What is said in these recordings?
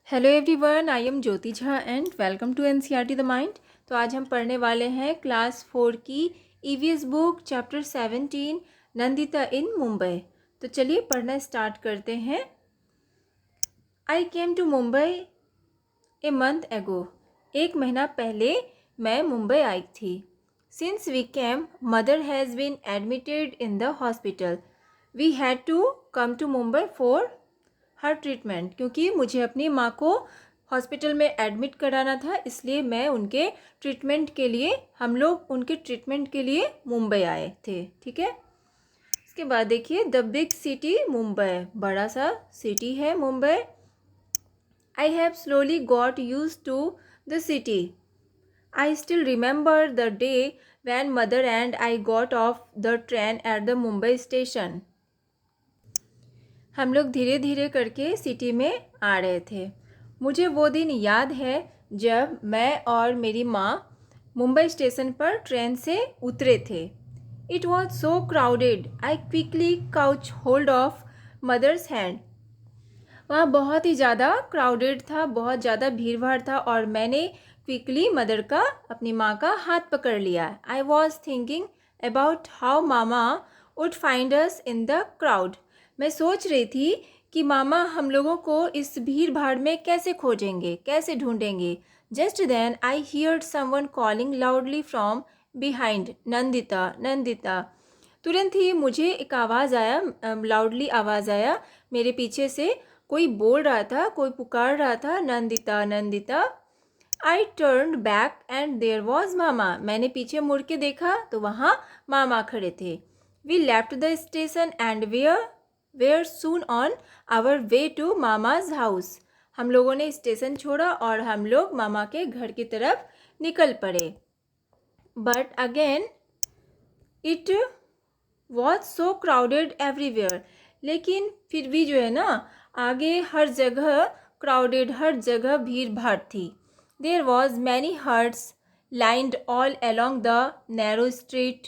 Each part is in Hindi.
Hello everyone, I am Jyoti Jha and welcome to NCERT the mind. तो आज हम पढ़ने वाले हैं क्लास 4 की EVS book chapter 17 Nandita in Mumbai. तो चलिए पढ़ना स्टार्ट करते हैं। I came to Mumbai a month ago. एक महीना पहले मैं मुंबई आई थी। Since we came mother has been admitted in the hospital. We had to come to Mumbai for her treatment, क्योंकि मुझे अपनी माँ को हॉस्पिटल में एडमिट कराना था, इसलिए मैं उनके ट्रीटमेंट के लिए हम लोग उनके ट्रीटमेंट के लिए मुंबई आए थे। ठीक है, इसके बाद देखिए द बिग सिटी मुंबई, बड़ा सा सिटी है Mumbai. I have slowly got use to the city. I still remember the day when mother and I got off the train at the Mumbai station. हम लोग धीरे धीरे करके सिटी में आ रहे थे। मुझे वो दिन याद है जब मैं और मेरी माँ मुंबई स्टेशन पर ट्रेन से उतरे थे। It was so crowded, I quickly caught hold of mother's hand. वहाँ बहुत ही ज़्यादा क्राउडेड था, बहुत ज़्यादा भीड़ भाड़ था और मैंने क्विकली मदर का, अपनी माँ का हाथ पकड़ लिया। I was thinking about how mama would find us in the crowd. मैं सोच रही थी कि मामा हम लोगों को इस भीड़ भाड़ में कैसे खोजेंगे, कैसे ढूंढेंगे। Just then I heard someone calling loudly from behind, Nandita Nandita. तुरंत ही मुझे एक आवाज़ आया, लाउडली आवाज़ आया मेरे पीछे से। कोई बोल रहा था, कोई पुकार रहा था, Nandita Nandita. I turn back and there was mama. मैंने पीछे मुड़ के देखा तो वहाँ मामा खड़े थे। We left the station and were soon on our way to mama's house. हम लोगों ने स्टेशन छोड़ा और हम लोग मामा के घर की तरफ निकल पड़े। But again it was so crowded everywhere. लेकिन फिर भी जो है ना, आगे हर जगह क्राउडेड, हर जगह भीड़ भाड़ थी। There was many huts lined all along the narrow street.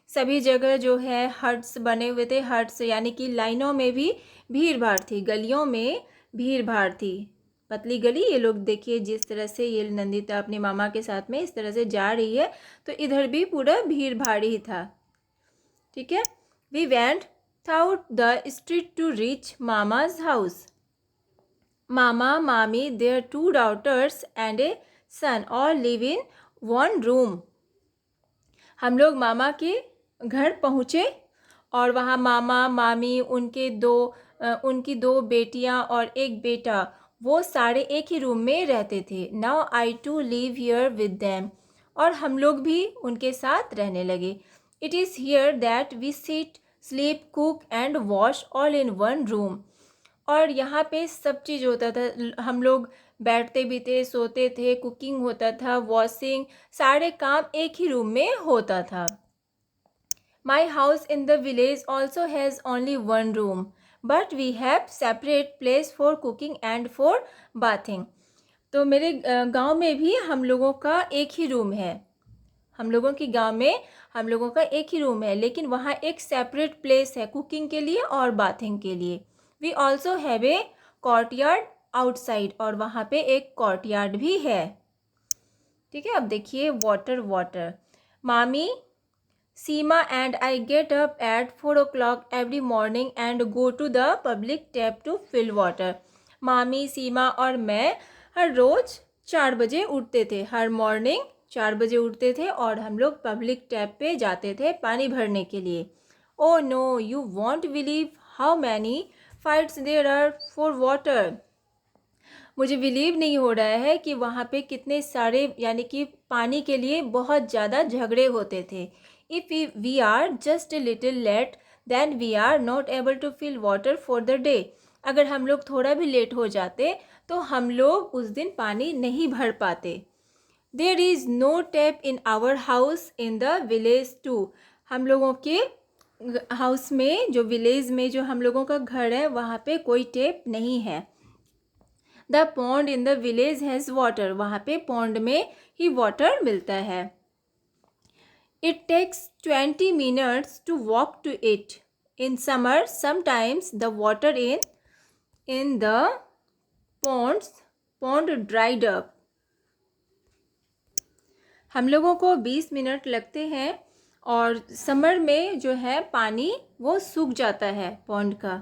सभी जगह जो है हट्स बने हुए थे। हट्स यानी कि लाइनों में भी भीड़ भाड़ थी, गलियों में भीड़ भाड़ थी। पतली गली, ये लोग देखिए जिस तरह से ये नंदिता अपने मामा के साथ में इस तरह से जा रही है, तो इधर भी पूरा भीड़ भाड़ ही था। ठीक है, we went through the street to reach mama's house. Mama, mami, their 2 daughters and a son all live in 1 room. हम लोग मामा के घर पहुँचे और वहाँ मामा, मामी, उनकी 2 बेटियाँ और एक बेटा, वो सारे एक ही रूम में रहते थे। Now I too live here with them. और हम लोग भी उनके साथ रहने लगे। It is here that we sit, sleep, cook and wash all in 1 room. और यहाँ पे सब चीज़ होता था। हम लोग बैठते भी थे, सोते थे, कुकिंग होता था, वॉशिंग, सारे काम एक ही रूम में होता था। My house in the village also has only 1 room, but we have separate place for cooking and for bathing. तो मेरे गांव में भी हम लोगों का एक ही रूम है। हम लोगों के गांव में हम लोगों का एक ही रूम है, लेकिन वहाँ एक सेपरेट प्लेस है कुकिंग के लिए और बाथिंग के लिए। We also have a courtyard outside, और वहाँ पे एक कोर्टयार्ड भी है। ठीक है, अब देखिए वाटर। मामी, Seema and I get up at 4 o'clock every morning and go to the public tap to fill water. मामी, सीमा और मैं हर रोज़ 4 बजे उठते थे। हर मॉर्निंग 4 बजे उठते थे और हम लोग पब्लिक टैप पे जाते थे पानी भरने के लिए। Oh no, you won't believe how many fights there are for water. मुझे बिलीव नहीं हो रहा है कि वहाँ पे कितने सारे, यानी कि पानी के लिए बहुत ज़्यादा झगड़े होते थे। If we are just a little late then we are not able to fill water for the day. अगर हम लोग थोड़ा भी लेट हो जाते तो हम लोग उस दिन पानी नहीं भर पाते। There is no tap in our house in the village too. हम लोगों के हाउस में, जो विलेज में जो हम लोगों का घर है, वहाँ पे कोई टैप नहीं है। The pond in the village has water. वहाँ पे पॉन्ड में ही वाटर मिलता है। It takes 20 minutes to walk to it. In summer sometimes the water in the ponds pond dried up. हम लोगों को 20 मिनट लगते हैं और समर में जो है पानी वो सूख जाता है पॉन्ड का.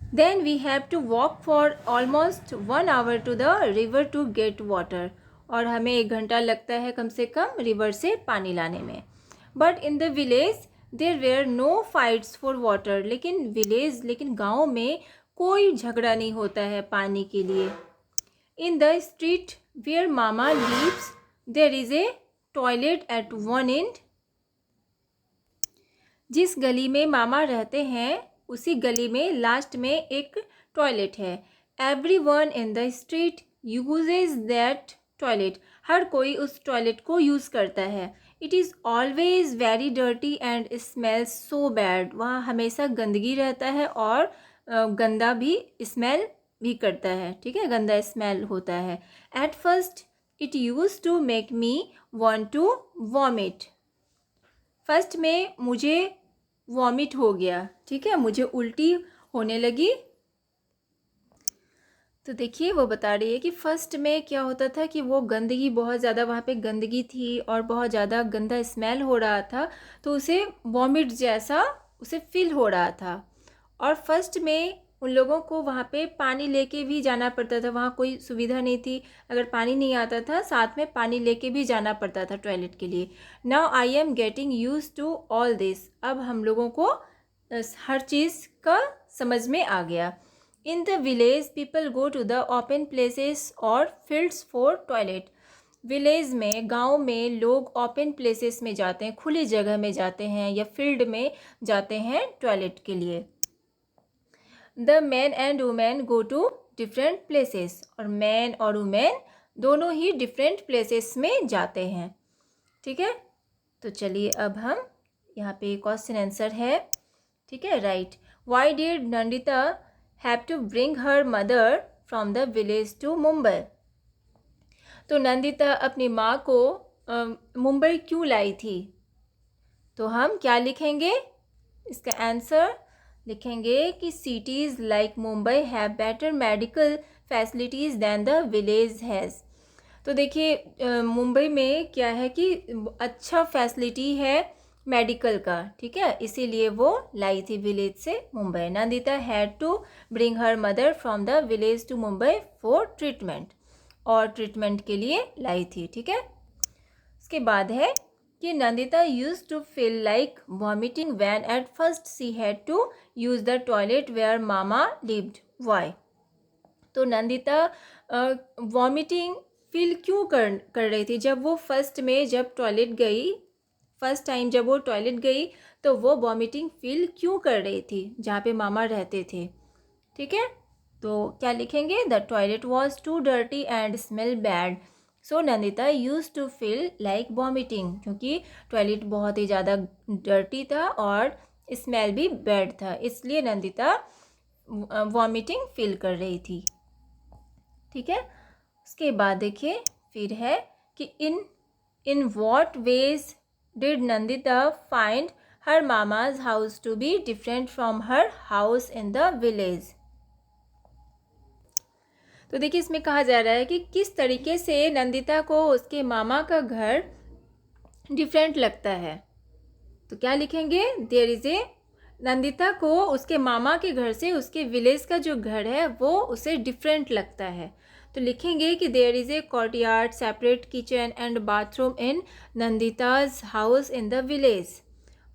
Then we have to walk for almost 1 hour to the river to get water. और हमें 1 घंटा लगता है कम से कम रिवर से पानी लाने में. But in the village there were no fights for water. लेकिन गाँव में कोई झगड़ा नहीं होता है पानी के लिए. In the street where Mama lives, there is a toilet at one end. जिस गली में मामा रहते हैं उसी गली में लास्ट में एक टॉयलेट है. Everyone in the street uses that toilet. हर कोई उस टॉयलेट को यूज़ करता है. It is always very dirty and smells so bad. वहाँ हमेशा गंदगी रहता है और गंदा भी स्मेल भी करता है. ठीक है, गंदा स्मेल होता है. At first it used to make me want to vomit. First में मुझे वॉमिट हो गया. ठीक है, मुझे उल्टी होने लगी. तो देखिए वो बता रही है कि फ़र्स्ट में क्या होता था कि वो गंदगी बहुत ज़्यादा, वहाँ पे गंदगी थी और बहुत ज़्यादा गंदा स्मेल हो रहा था, तो उसे वॉमिट जैसा उसे फील हो रहा था. और फर्स्ट में उन लोगों को वहाँ पे पानी लेके भी जाना पड़ता था. वहाँ कोई सुविधा नहीं थी. अगर पानी नहीं आता था साथ में पानी लेके भी जाना पड़ता था टॉयलेट के लिए. Now I am getting use to all this. अब हम लोगों को हर चीज़ का समझ में आ गया. In the village people go to the open places और फील्ड्स फॉर टॉयलेट. विलेज में, गांव में लोग ओपन प्लेसेस में जाते हैं, खुली जगह में जाते हैं या फील्ड में जाते हैं टॉयलेट के लिए. The man and women go to different places. और मैन और वुमेन दोनों ही डिफरेंट प्लेसेस में जाते हैं. ठीक है, तो चलिए अब हम यहाँ पे क्वेश्चन आंसर है. ठीक है, right. Why did Nandita have to bring her mother from the village to Mumbai. तो नंदिता अपनी माँ को मुंबई क्यों लाई थी. तो हम क्या लिखेंगे, इसका आंसर लिखेंगे कि cities like Mumbai have better medical facilities than the village has. तो देखिए मुंबई में क्या है कि अच्छा फैसिलिटी है मेडिकल का. ठीक है, इसीलिए वो लाई थी विलेज से Mumbai. Nandita had to bring her mother from the village to Mumbai for treatment. और ट्रीटमेंट के लिए लाई थी. ठीक है, उसके बाद है कि Nandita use to feel like vomiting when at first she had to use the toilet where mama lived. Why. तो नंदिता वॉमिटिंग फील क्यों कर रही थी. जब वो फर्स्ट टाइम जब वो टॉयलेट गई तो वो वॉमिटिंग फील क्यों कर रही थी जहाँ पे मामा रहते थे. ठीक है, तो क्या लिखेंगे, the toilet was too dirty and smell bad. So Nandita use to feel like vomiting. क्योंकि टॉयलेट बहुत ही ज़्यादा डर्टी था और स्मेल भी बैड था, इसलिए नंदिता वॉमिटिंग फील कर रही थी. ठीक है, उसके बाद देखिए फिर है कि in what ways did Nandita find her mama's house to be different from her house in the village. तो देखिए इसमें कहा जा रहा है कि किस तरीके से नंदिता को उसके मामा का घर डिफरेंट लगता है. तो क्या लिखेंगे, देयर इज़ ए. नंदिता को उसके मामा के घर से उसके विलेज का जो घर है वो उसे डिफरेंट लगता है. तो लिखेंगे कि there is a courtyard, separate kitchen and bathroom in Nandita's house in the village,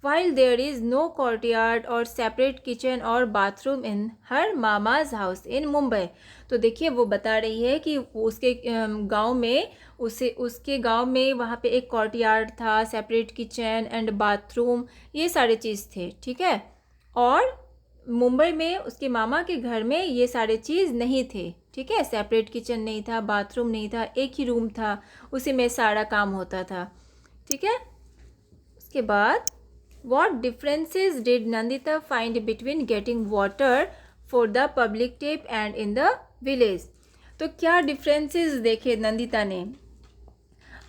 while there is no courtyard और separate kitchen और bathroom in her mama's house in Mumbai. तो देखिए वो बता रही है कि उसके गांव में उसके गांव में वहाँ पे एक courtyard था, separate kitchen and bathroom, ये सारे चीज़ थे. ठीक है, और मुंबई में उसके मामा के घर में ये सारे चीज़ नहीं थे. ठीक है, सेपरेट किचन नहीं था, बाथरूम नहीं था, एक ही रूम था, उसी में सारा काम होता था. ठीक है, उसके बाद What differences did Nandita find between getting water for the public tap and in the village? तो क्या डिफरेंसेस देखे नंदिता ने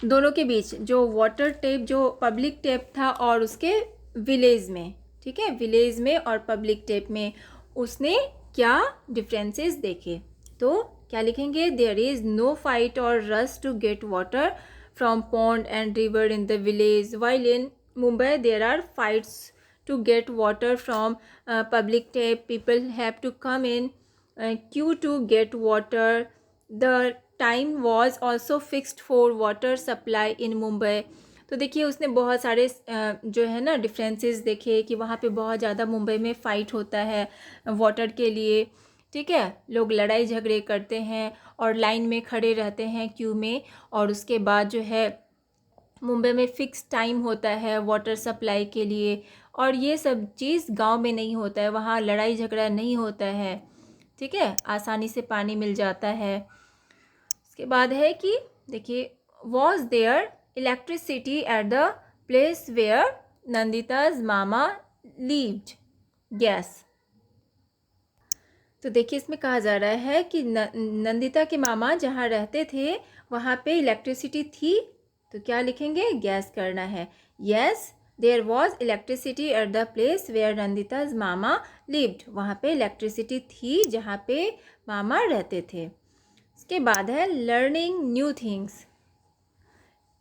दोनों के बीच, जो वाटर टैप जो पब्लिक टैप था और उसके विलेज में. ठीक है, विलेज में और पब्लिक टैप में उसने क्या डिफरेंसेस देखे. तो क्या लिखेंगे? There is no fight or rush to get water from pond and river in the village, while in Mumbai there are fights to get water from public tap. People have to come in queue to get water. The time was also fixed for water supply in Mumbai. तो देखिए उसने बहुत सारे जो है ना डिफरेंसेस देखे कि वहाँ पे बहुत ज़्यादा मुंबई में फ़ाइट होता है वाटर के लिए, ठीक है। लोग लड़ाई झगड़े करते हैं और लाइन में खड़े रहते हैं क्यू में, और उसके बाद जो है मुंबई में फ़िक्स टाइम होता है वाटर सप्लाई के लिए, और ये सब चीज़ गांव में नहीं होता है, वहाँ लड़ाई झगड़ा नहीं होता है, ठीक है, आसानी से पानी मिल जाता है। उसके बाद है कि देखिए was there electricity at the place where Nandita's mama lived, yes. तो देखिए इसमें कहा जा रहा है कि नंदिता के मामा जहाँ रहते थे वहाँ पे इलेक्ट्रिसिटी थी, तो क्या लिखेंगे? गैस करना है। Yes there was electricity at the place where Nandita's mama lived, वहाँ पे इलेक्ट्रिसिटी थी जहाँ पे मामा रहते थे। उसके बाद है learning new things.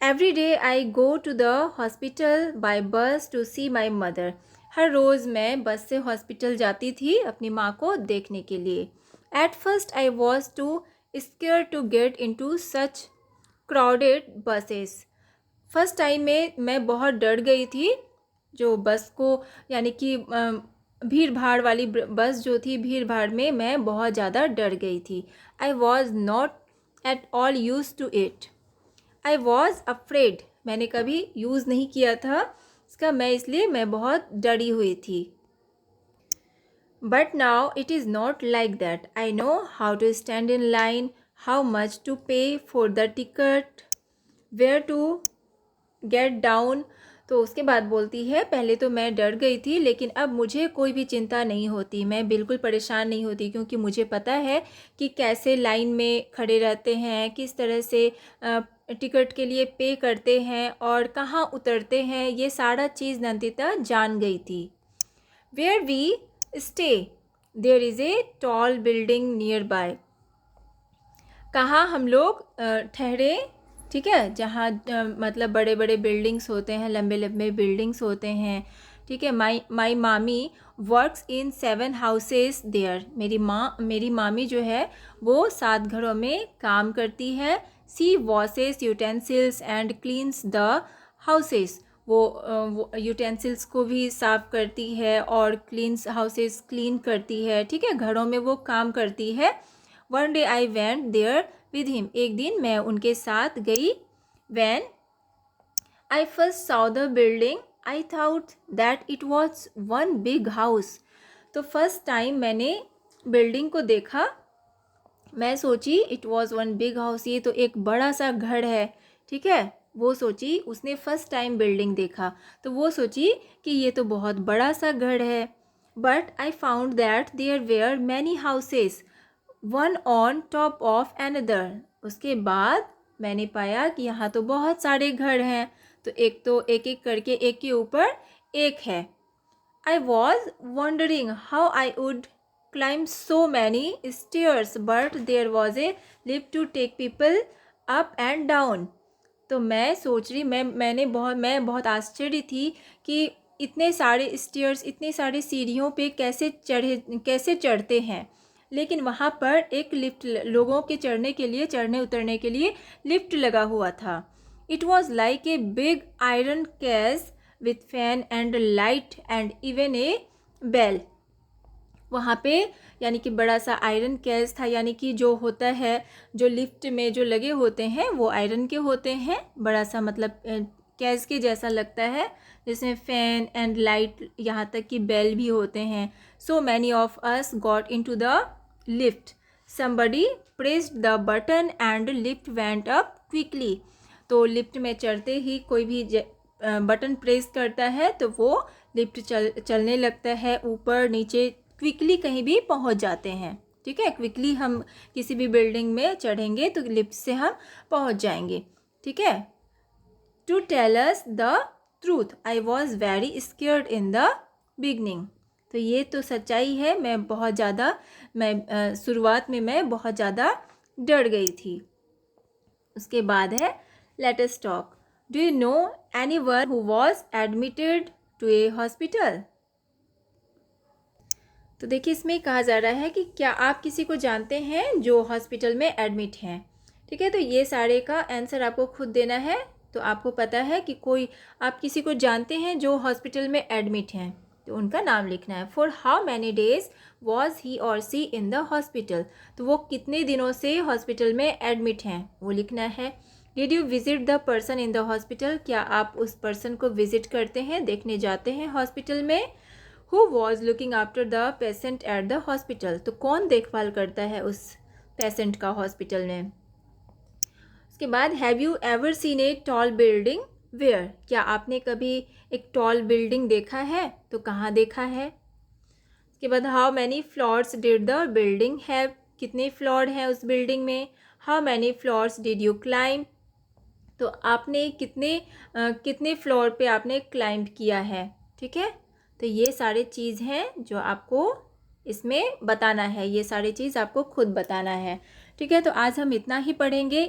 Every day I go to the hospital by bus to see my mother, हर रोज़ मैं बस से हॉस्पिटल जाती थी अपनी माँ को देखने के लिए। At first I was too scare to get into such crowded buses, first time में मैं बहुत डर गई थी जो बस को, यानी कि भीड़ भाड़ वाली बस जो थी, भीड़ भाड़ में मैं बहुत ज़्यादा डर गई थी। I was not at all use to it, I was afraid, मैंने कभी यूज़ नहीं किया था इसका इसलिए मैं बहुत डरी हुई थी। But now it is not like that, I know how to stand in line, how much to pay for the ticket, where to get down. तो उसके बाद बोलती है पहले तो मैं डर गई थी लेकिन अब मुझे कोई भी चिंता नहीं होती, मैं बिल्कुल परेशान नहीं होती, क्योंकि मुझे पता है कि कैसे लाइन में खड़े रहते हैं, किस तरह से टिकट के लिए पे करते हैं और कहाँ उतरते हैं, ये सारा चीज़ नंदिता जान गई थी। Where we stay there is a tall building nearby, कहाँ हम लोग ठहरे, ठीक है, जहाँ मतलब बड़े बड़े बिल्डिंग्स होते हैं, लंबे लंबे बिल्डिंग्स होते हैं, ठीक है। माई मामी वर्क्स इन 7 हाउसेस देयर, मेरी मामी जो है वो 7 घरों में काम करती है। She washes utensils and cleans the houses, वो यूटेंसिल्स को भी साफ़ करती है और क्लीन्स हाउसेस क्लीन करती है, ठीक है, घरों में वो काम करती है। One day I went there with him, एक दिन मैं उनके साथ गई। When I first saw the building I thought that it was one big house, तो फर्स्ट टाइम मैंने बिल्डिंग को देखा, मैं सोची it was one big house, ये तो एक बड़ा सा घर है, ठीक है, वो सोची, उसने फर्स्ट टाइम बिल्डिंग देखा तो वो सोची कि ये तो बहुत बड़ा सा घर है। But I found that there were many houses one on top of another, उसके बाद मैंने पाया कि यहाँ तो बहुत सारे घर हैं, तो एक एक करके एक के ऊपर एक है। I was wondering how I would climb so many stairs but there was a lift to take people up and down, तो मैं सोच रही मैं बहुत आश्चर्य थी कि इतने सारे स्टेयर्स, इतने सारे सीढ़ियों पे कैसे चढ़ते हैं, लेकिन वहाँ पर एक लिफ्ट, लोगों के चढ़ने उतरने के लिए लिफ्ट लगा हुआ था। It was like a big iron case with fan and light and even a bell, वहाँ पे यानी कि बड़ा सा आयरन केस था, यानी कि जो होता है, जो लिफ्ट में जो लगे होते हैं वो आयरन के होते हैं, बड़ा सा मतलब केस के जैसा लगता है, जिसमें फैन एंड लाइट, यहाँ तक कि बेल भी होते हैं। So many of us got into the lift, somebody pressed the button and lift went up quickly, तो लिफ्ट में चढ़ते ही कोई भी बटन प्रेस करता है तो वो लिफ्ट चलने लगता है, ऊपर नीचे क्विकली कहीं भी पहुंच जाते हैं, ठीक है, क्विकली हम किसी भी बिल्डिंग में चढ़ेंगे तो लिफ्ट से हम पहुंच जाएंगे, ठीक है। To tell us the truth I was very scared in the beginning, तो ये तो सच्चाई है, मैं शुरुआत में मैं बहुत ज़्यादा डर गई थी। उसके बाद है let us talk. Do you know anyone who was admitted to a hospital? तो देखिए इसमें कहा जा रहा है कि क्या आप किसी को जानते हैं जो हॉस्पिटल में एडमिट हैं। ठीक है, तो ये सारे का आंसर आपको खुद देना है। तो आपको पता है कि कोई आप किसी को जानते हैं जो हॉस्पिटल में एडमिट हैं, तो उनका नाम लिखना है। For how many days was he और सी इन द हॉस्पिटल, तो वो कितने दिनों से हॉस्पिटल में एडमिट हैं वो लिखना है। Did you visit the person in the hospital, क्या आप उस पर्सन को विजिट करते हैं, देखने जाते हैं हॉस्पिटल में। Who was looking after the patient at the hospital, तो कौन देखभाल करता है उस पेशेंट का हॉस्पिटल में। उसके बाद have you ever seen a tall building where, क्या आपने कभी एक टॉल बिल्डिंग देखा है, तो कहाँ देखा है। उसके बाद how many floors did the building have, कितने फ्लोर हैं उस बिल्डिंग में। How many floors did you climb, तो आपने कितने फ्लोर पे आपने क्लाइंब किया है। ठीक है, तो ये सारे चीज़ हैं जो आपको इसमें बताना है, ये सारी चीज़ आपको खुद बताना है। ठीक है, तो आज हम इतना ही पढ़ेंगे।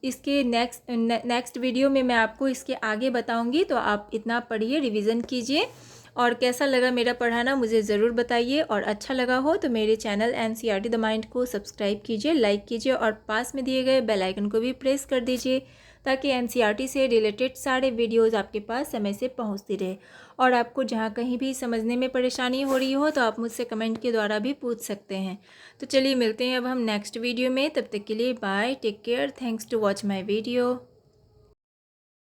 इसके नेक्स्ट वीडियो में मैं आपको इसके आगे बताऊंगी, तो आप इतना पढ़िए, रिवीजन कीजिए। और कैसा लगा मेरा पढ़ाना मुझे ज़रूर बताइए, और अच्छा लगा हो तो मेरे चैनल NCERT द माइंड को सब्सक्राइब कीजिए, लाइक कीजिए, और पास में दिए गए बेल आइकन को भी प्रेस कर दीजिए, ताकि NCERT से रिलेटेड सारे वीडियोज़ आपके पास समय से पहुँचती रहे। और आपको जहाँ कहीं भी समझने में परेशानी हो रही हो तो आप मुझसे कमेंट के द्वारा भी पूछ सकते हैं। तो चलिए मिलते हैं अब हम नेक्स्ट वीडियो में, तब तक के लिए bye, take care, thanks to watch my video.